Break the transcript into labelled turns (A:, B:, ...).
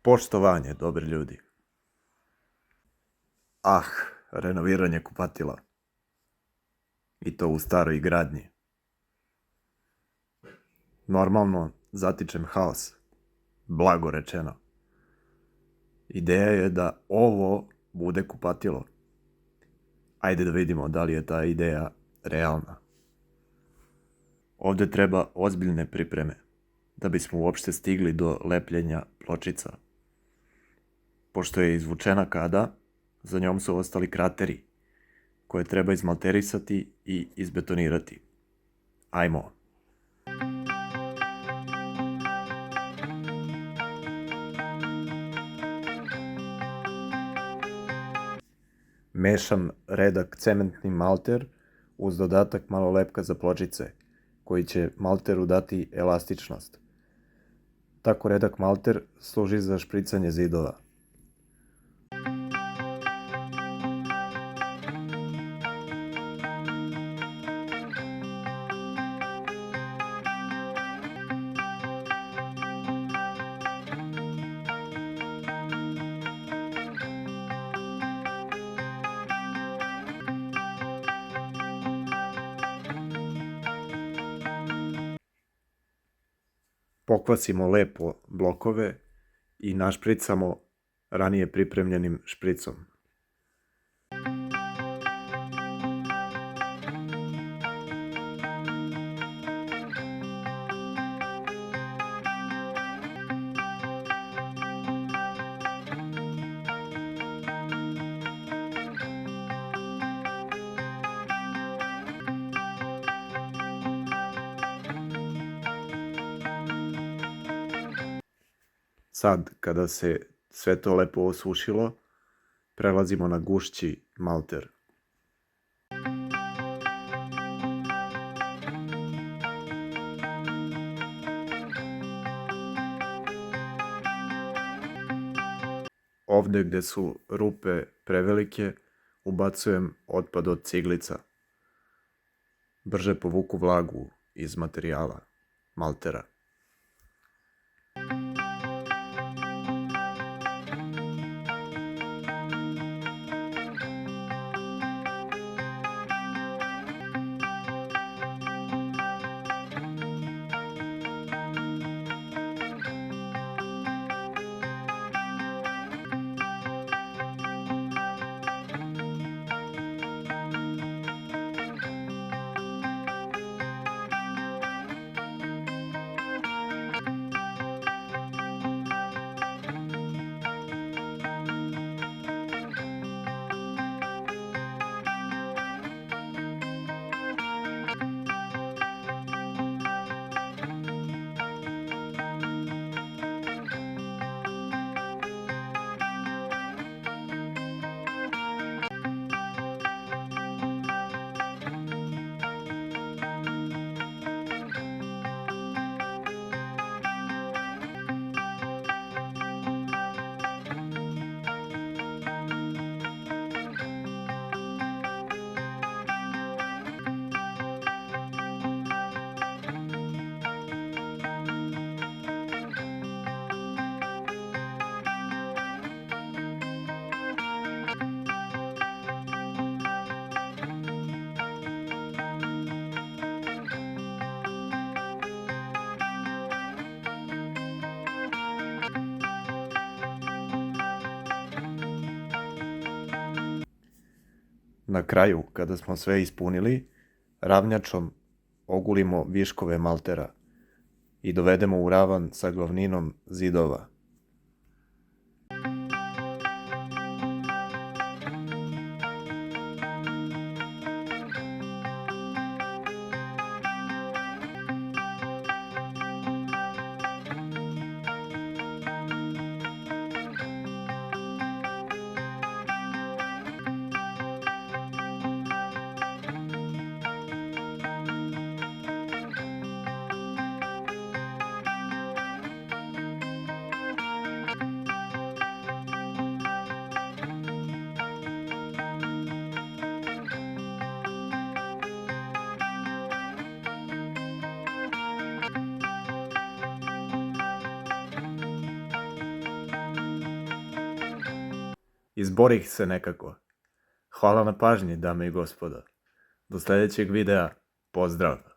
A: Poštovanje, dobri ljudi. Renoviranje kupatila. I to u staroj gradnji. Normalno, zatičem haos. Blago rečeno. Ideja je da ovo bude kupatilo. Ajde da vidimo da li je ta ideja realna. Ovdje treba ozbiljne pripreme da bismo uopšte stigli do lepljenja pločica. Pošto je izvučena kada, za njom su ostali krateri koje treba izmalterisati i izbetonirati. Ajmo! Mešam redak cementni malter uz dodatak malo lepka za pločice, koji će malteru dati elastičnost. Tako redak malter služi za špricanje zidova. Pokvasimo lepo blokove i našpricamo ranije pripremljenim špricom. Sad, kada se sve to lepo osušilo, prelazimo na gušći malter. Ovdje gdje su rupe prevelike, ubacujem otpad od ciglica. Brže povuku vlagu iz materijala, maltera. Na kraju, kada smo sve ispunili, ravnjačom ogulimo viškove maltera i dovedemo u ravan sa glavninom zidova. Izborih se nekako. Hvala na pažnji, dame i gospodo. Do sljedećeg videa. Pozdrav!